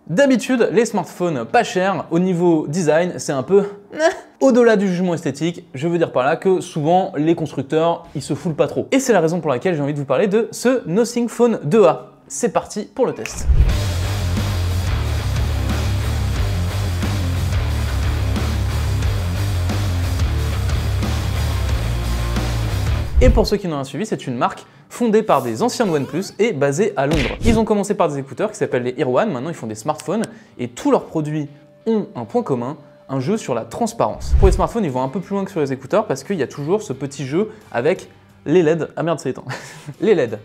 D'habitude, les smartphones pas chers, au niveau design, c'est un peu au-delà du jugement esthétique. Je veux dire par là que souvent, les constructeurs, ils se foulent pas trop. Et c'est la raison pour laquelle j'ai envie de vous parler de ce Nothing Phone 2A. C'est parti pour le test. Et pour ceux qui n'ont rien suivi, c'est une marque fondée par des anciens de OnePlus et basée à Londres. Ils ont commencé par des écouteurs qui s'appellent les Ear One, maintenant ils font des smartphones et tous leurs produits ont un point commun, un jeu sur la transparence. Pour les smartphones, ils vont un peu plus loin que sur les écouteurs parce qu'il y a toujours ce petit jeu avec les LED. Ah merde, c'est éteint. Les LED.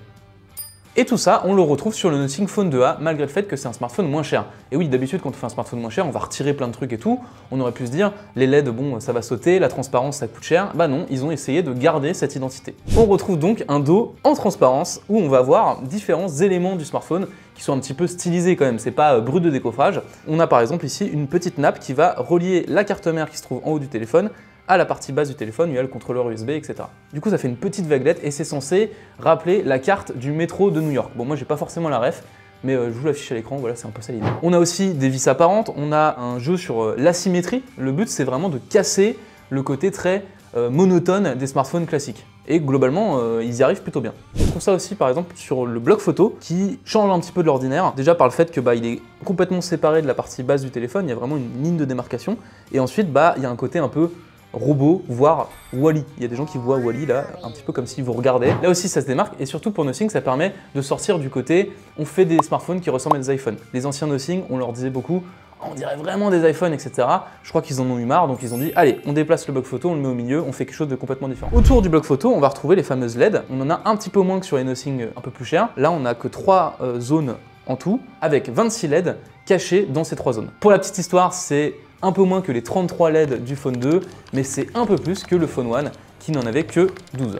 Et tout ça, on le retrouve sur le Nothing Phone 2A, malgré le fait que c'est un smartphone moins cher. Et oui, d'habitude, quand on fait un smartphone moins cher, on va retirer plein de trucs et tout. On aurait pu se dire, les LED, bon, ça va sauter, la transparence, ça coûte cher. Bah non, ils ont essayé de garder cette identité. On retrouve donc un dos en transparence, où on va voir différents éléments du smartphone qui sont un petit peu stylisés quand même, c'est pas brut de décoffrage. On a par exemple ici une petite nappe qui va relier la carte mère qui se trouve en haut du téléphone à la partie basse du téléphone, où il y a le contrôleur USB, etc. Du coup, ça fait une petite vaguelette et c'est censé rappeler la carte du métro de New York. Bon, moi, j'ai pas forcément la ref, mais je vous l'affiche à l'écran, voilà, c'est un peu ça l'idée. On a aussi des vis apparentes, on a un jeu sur l'asymétrie. Le but, c'est vraiment de casser le côté très monotone des smartphones classiques. Et globalement, ils y arrivent plutôt bien. On trouve ça aussi, par exemple, sur le bloc photo, qui change un petit peu de l'ordinaire. Déjà par le fait que il est complètement séparé de la partie basse du téléphone, il y a vraiment une ligne de démarcation. Et ensuite, il y a un côté un peu robot, voire Wall-E. Il y a des gens qui voient Wall-E là, un petit peu comme s'ils vous regardaient. Là aussi ça se démarque et surtout pour Nothing, ça permet de sortir du côté on fait des smartphones qui ressemblent à des iPhones. Les anciens Nothing, on leur disait beaucoup on dirait vraiment des iPhones, etc. Je crois qu'ils en ont eu marre, donc ils ont dit allez, on déplace le bloc photo, on le met au milieu, on fait quelque chose de complètement différent. Autour du bloc photo, on va retrouver les fameuses LED. On en a un petit peu moins que sur les Nothing un peu plus chers. Là, on n'a que 3 zones en tout, avec 26 LED cachés dans ces 3 zones. Pour la petite histoire, c'est un peu moins que les 33 LED du Phone 2, mais c'est un peu plus que le Phone 1 qui n'en avait que 12.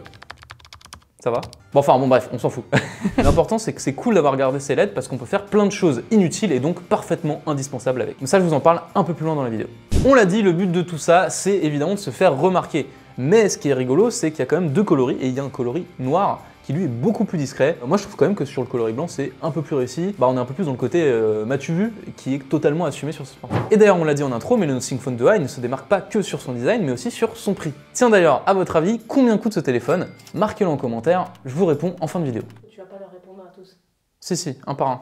Ça va? Bon bref, on s'en fout. L'important c'est que c'est cool d'avoir gardé ces LED parce qu'on peut faire plein de choses inutiles et donc parfaitement indispensables avec. Mais ça, je vous en parle un peu plus loin dans la vidéo. On l'a dit, le but de tout ça, c'est évidemment de se faire remarquer. Mais ce qui est rigolo, c'est qu'il y a quand même 2 coloris et il y a un coloris noir qui lui est beaucoup plus discret. Moi je trouve quand même que sur le coloris blanc c'est un peu plus réussi. On est un peu plus dans le côté m'as-tu vu qui est totalement assumé sur ce smartphone. Et d'ailleurs on l'a dit en intro, mais le Nothing Phone 2A il ne se démarque pas que sur son design mais aussi sur son prix. Tiens d'ailleurs, à votre avis, combien coûte ce téléphone? Marquez-le en commentaire, je vous réponds en fin de vidéo. Tu vas pas leur répondre à tous. Si, un par un.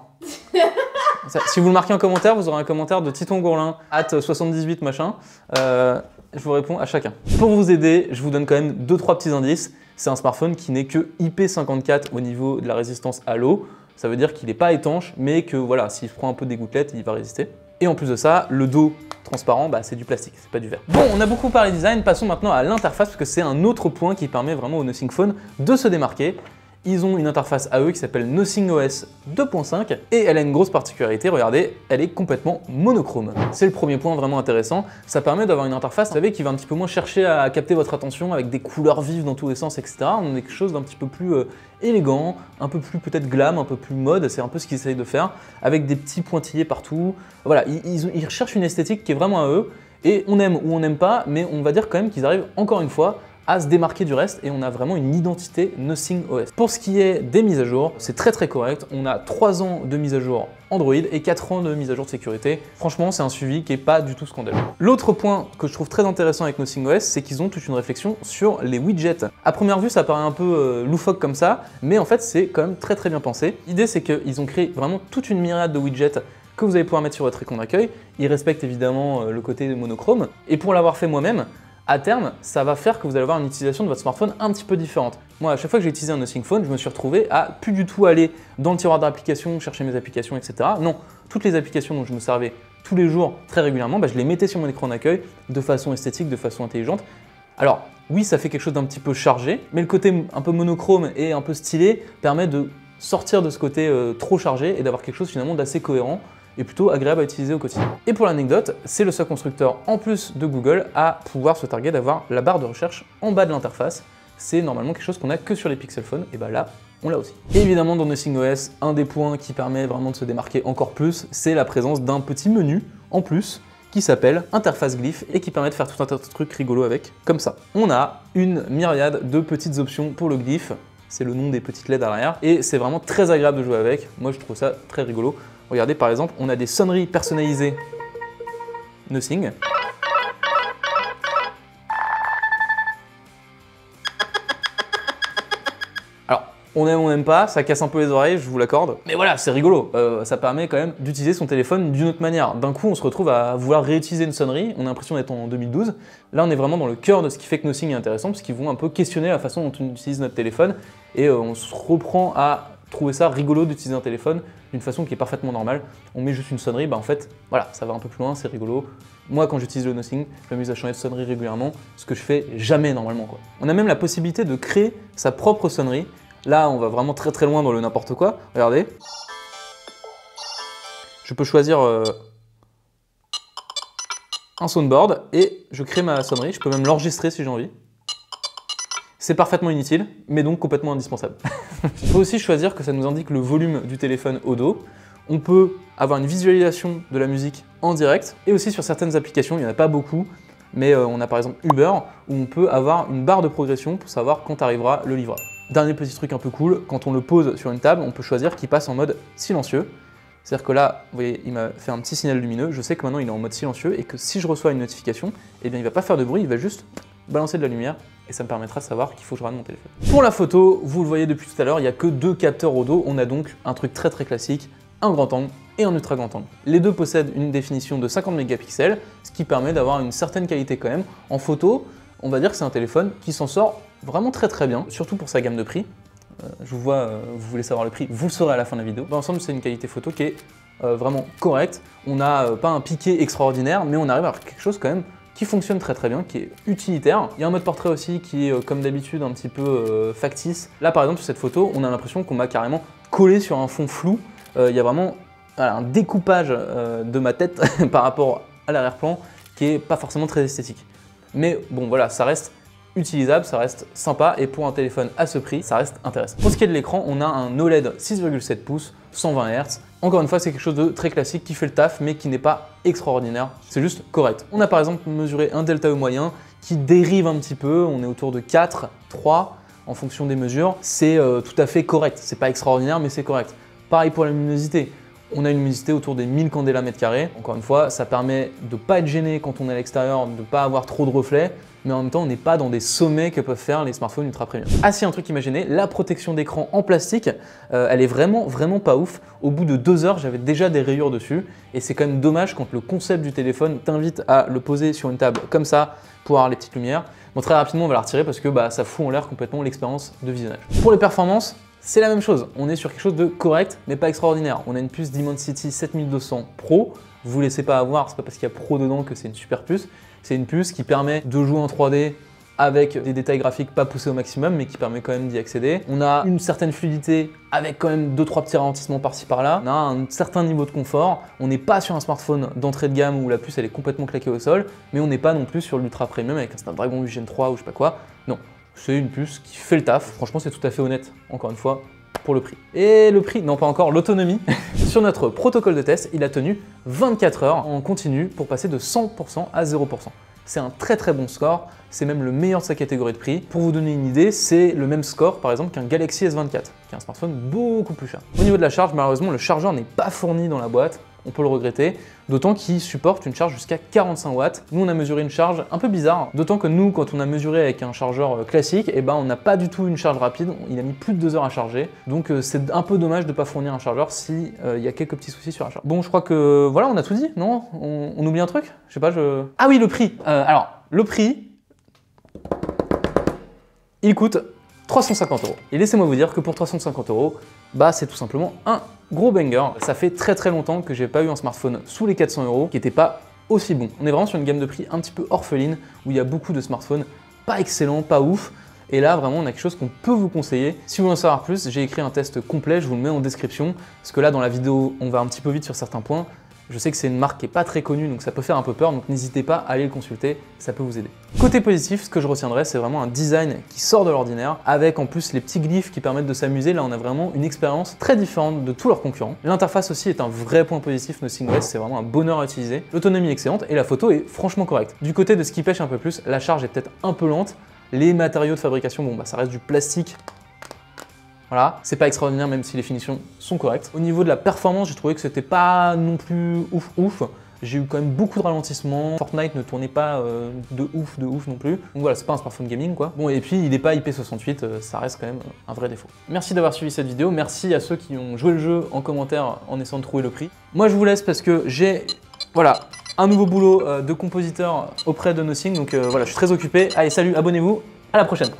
Si vous le marquez en commentaire, vous aurez un commentaire de Titon Gourlin, @78 machin. Je vous réponds à chacun. Pour vous aider, je vous donne quand même 2-3 petits indices. C'est un smartphone qui n'est que IP54 au niveau de la résistance à l'eau. Ça veut dire qu'il n'est pas étanche, mais que voilà, s'il prend un peu des gouttelettes, il va résister. Et en plus de ça, le dos transparent, c'est du plastique, c'est pas du verre. Bon, on a beaucoup parlé design, passons maintenant à l'interface, parce que c'est un autre point qui permet vraiment au Nothing Phone de se démarquer. Ils ont une interface à eux qui s'appelle Nothing OS 2.5 et elle a une grosse particularité, regardez, elle est complètement monochrome. C'est le premier point vraiment intéressant, ça permet d'avoir une interface, vous savez, qui va un petit peu moins chercher à capter votre attention avec des couleurs vives dans tous les sens, etc. On a quelque chose d'un petit peu plus élégant, un peu plus peut-être glam, un peu plus mode, c'est un peu ce qu'ils essayent de faire, avec des petits pointillés partout. Voilà, ils recherchent une esthétique qui est vraiment à eux, et on aime ou on n'aime pas, mais on va dire quand même qu'ils arrivent encore une fois à se démarquer du reste et on a vraiment une identité Nothing OS. Pour ce qui est des mises à jour, c'est très correct. On a 3 ans de mise à jour Android et 4 ans de mise à jour de sécurité. Franchement, c'est un suivi qui n'est pas du tout scandaleux. L'autre point que je trouve très intéressant avec Nothing OS, c'est qu'ils ont toute une réflexion sur les widgets. À première vue, ça paraît un peu loufoque comme ça, mais en fait, c'est quand même très bien pensé. L'idée, c'est qu'ils ont créé vraiment toute une myriade de widgets que vous allez pouvoir mettre sur votre écran d'accueil. Ils respectent évidemment le côté monochrome. Et pour l'avoir fait moi-même, à terme, ça va faire que vous allez avoir une utilisation de votre smartphone un petit peu différente. Moi, à chaque fois que j'ai utilisé un Nothing Phone, je me suis retrouvé à plus du tout aller dans le tiroir d'applications, chercher mes applications, etc. Non, toutes les applications dont je me servais tous les jours, très régulièrement, je les mettais sur mon écran d'accueil de façon esthétique, de façon intelligente. Alors, oui, ça fait quelque chose d'un petit peu chargé, mais le côté un peu monochrome et un peu stylé permet de sortir de ce côté trop chargé et d'avoir quelque chose finalement d'assez cohérent et plutôt agréable à utiliser au quotidien. Et pour l'anecdote, c'est le seul constructeur en plus de Google à pouvoir se targuer d'avoir la barre de recherche en bas de l'interface. C'est normalement quelque chose qu'on a que sur les Pixel Phone, et là, on l'a aussi. Et évidemment, dans Nothing OS, un des points qui permet vraiment de se démarquer encore plus, c'est la présence d'un petit menu en plus qui s'appelle Interface Glyph et qui permet de faire tout un tas de trucs rigolos avec, comme ça. On a une myriade de petites options pour le glyph, c'est le nom des petites LED à l'arrière, et c'est vraiment très agréable de jouer avec. Moi, je trouve ça très rigolo. Regardez par exemple, on a des sonneries personnalisées Nothing. Alors, on aime ou on n'aime pas, ça casse un peu les oreilles, je vous l'accorde. Mais voilà, c'est rigolo. Ça permet quand même d'utiliser son téléphone d'une autre manière. D'un coup, on se retrouve à vouloir réutiliser une sonnerie. On a l'impression d'être en 2012. Là, on est vraiment dans le cœur de ce qui fait que Nothing est intéressant, parce qu'ils vont un peu questionner la façon dont on utilise notre téléphone. Et on se reprend à trouver ça rigolo d'utiliser un téléphone d'une façon qui est parfaitement normale. On met juste une sonnerie, bah en fait, voilà, ça va un peu plus loin, c'est rigolo. Moi, quand j'utilise le Nothing, je m'amuse à changer de sonnerie régulièrement, ce que je fais jamais normalement, quoi. On a même la possibilité de créer sa propre sonnerie. Là, on va vraiment très très loin dans le n'importe quoi. Regardez. Je peux choisir un soundboard et je crée ma sonnerie. Je peux même l'enregistrer si j'ai envie. C'est parfaitement inutile, mais donc complètement indispensable. Il faut aussi choisir que ça nous indique le volume du téléphone au dos. On peut avoir une visualisation de la musique en direct, et aussi sur certaines applications, il n'y en a pas beaucoup, mais on a par exemple Uber, où on peut avoir une barre de progression pour savoir quand arrivera le livreur. Dernier petit truc un peu cool, quand on le pose sur une table, on peut choisir qu'il passe en mode silencieux. C'est-à-dire que là, vous voyez, il m'a fait un petit signal lumineux, je sais que maintenant il est en mode silencieux, et que si je reçois une notification, eh bien il va pas faire de bruit, il va juste balancer de la lumière, et ça me permettra de savoir qu'il faut que je rende mon téléphone. Pour la photo, vous le voyez depuis tout à l'heure, il n'y a que 2 capteurs au dos, on a donc un truc très très classique, un grand angle et un ultra grand angle. Les deux possèdent une définition de 50 mégapixels, ce qui permet d'avoir une certaine qualité quand même. En photo, on va dire que c'est un téléphone qui s'en sort vraiment très très bien, surtout pour sa gamme de prix. Je vous vois, vous voulez savoir le prix, vous le saurez à la fin de la vidéo. Dans l'ensemble, c'est une qualité photo qui est vraiment correcte. On n'a pas un piqué extraordinaire, mais on arrive à avoir quelque chose quand même qui fonctionne très très bien, qui est utilitaire. Il y a un mode portrait aussi qui est comme d'habitude un petit peu factice. Là par exemple sur cette photo, on a l'impression qu'on m'a carrément collé sur un fond flou. Il y a vraiment un découpage de ma tête par rapport à l'arrière-plan qui est pas forcément très esthétique. Mais bon voilà, ça reste utilisable, ça reste sympa et pour un téléphone à ce prix, ça reste intéressant. Pour ce qui est de l'écran, on a un OLED 6,7 pouces, 120 Hz. Encore une fois, c'est quelque chose de très classique qui fait le taf mais qui n'est pas extraordinaire, c'est juste correct. On a par exemple mesuré un delta E moyen qui dérive un petit peu, on est autour de 4, 3 en fonction des mesures. C'est tout à fait correct, c'est pas extraordinaire mais c'est correct. Pareil pour la luminosité. On a une luminosité autour des 1000 candela mètre carré. Encore une fois, ça permet de ne pas être gêné quand on est à l'extérieur, de ne pas avoir trop de reflets, mais en même temps, on n'est pas dans des sommets que peuvent faire les smartphones ultra premium. Ah si, un truc imaginé, la protection d'écran en plastique, elle est vraiment pas ouf. Au bout de 2 heures, j'avais déjà des rayures dessus, et c'est quand même dommage quand le concept du téléphone t'invite à le poser sur une table comme ça pour avoir les petites lumières. Bon, très rapidement, on va la retirer parce que ça fout en l'air complètement l'expérience de visionnage. Pour les performances, c'est la même chose, on est sur quelque chose de correct mais pas extraordinaire. On a une puce Dimensity 7200 Pro, vous ne laissez pas avoir, c'est pas parce qu'il y a Pro dedans que c'est une super puce. C'est une puce qui permet de jouer en 3D avec des détails graphiques pas poussés au maximum mais qui permet quand même d'y accéder. On a une certaine fluidité avec quand même 2-3 petits ralentissements par-ci par-là. On a un certain niveau de confort. On n'est pas sur un smartphone d'entrée de gamme où la puce elle est complètement claquée au sol, mais on n'est pas non plus sur l'ultra premium avec un Snapdragon 8 Gen 3 ou je sais pas quoi. Non. C'est une puce qui fait le taf. Franchement, c'est tout à fait honnête, encore une fois, pour le prix. Et le prix, non pas encore, l'autonomie. Sur notre protocole de test, il a tenu 24 heures en continu pour passer de 100% à 0%. C'est un très très bon score, c'est même le meilleur de sa catégorie de prix. Pour vous donner une idée, c'est le même score par exemple qu'un Galaxy S24, qui est un smartphone beaucoup plus cher. Au niveau de la charge, malheureusement, le chargeur n'est pas fourni dans la boîte. On peut le regretter, d'autant qu'il supporte une charge jusqu'à 45 watts. Nous, on a mesuré une charge un peu bizarre, d'autant que nous, quand on a mesuré avec un chargeur classique, on n'a pas du tout une charge rapide, il a mis plus de 2 heures à charger, donc c'est un peu dommage de ne pas fournir un chargeur si il y a quelques petits soucis sur la charge. Bon, je crois que voilà, on a tout dit, non? On oublie un truc? Je sais pas, Ah oui, le prix. Alors, le prix, il coûte 350 €. Et laissez-moi vous dire que pour 350 €, c'est tout simplement un gros banger. Ça fait très très longtemps que j'ai pas eu un smartphone sous les 400 € qui n'était pas aussi bon. On est vraiment sur une gamme de prix un petit peu orpheline où il y a beaucoup de smartphones pas excellents, pas ouf. Et là, vraiment, on a quelque chose qu'on peut vous conseiller. Si vous voulez en savoir plus, j'ai écrit un test complet, je vous le mets en description. Parce que là, dans la vidéo, on va un petit peu vite sur certains points. Je sais que c'est une marque qui n'est pas très connue, donc ça peut faire un peu peur, donc n'hésitez pas à aller le consulter, ça peut vous aider. Côté positif, ce que je retiendrai, c'est vraiment un design qui sort de l'ordinaire, avec en plus les petits glyphes qui permettent de s'amuser. Là, on a vraiment une expérience très différente de tous leurs concurrents. L'interface aussi est un vrai point positif, Nothing OS, c'est vraiment un bonheur à utiliser. L'autonomie est excellente et la photo est franchement correcte. Du côté de ce qui pêche un peu plus, la charge est peut-être un peu lente. Les matériaux de fabrication, ça reste du plastique Voilà, c'est pas extraordinaire même si les finitions sont correctes. Au niveau de la performance, j'ai trouvé que c'était pas non plus ouf. J'ai eu quand même beaucoup de ralentissements. Fortnite ne tournait pas de ouf non plus. Donc voilà, c'est pas un smartphone gaming quoi. Bon, et puis il n'est pas IP68, ça reste quand même un vrai défaut. Merci d'avoir suivi cette vidéo. Merci à ceux qui ont joué le jeu en commentaire en essayant de trouver le prix. Moi je vous laisse parce que j'ai, voilà, un nouveau boulot de compositeur auprès de Nothing. Donc voilà, je suis très occupé. Allez, salut, abonnez-vous, à la prochaine.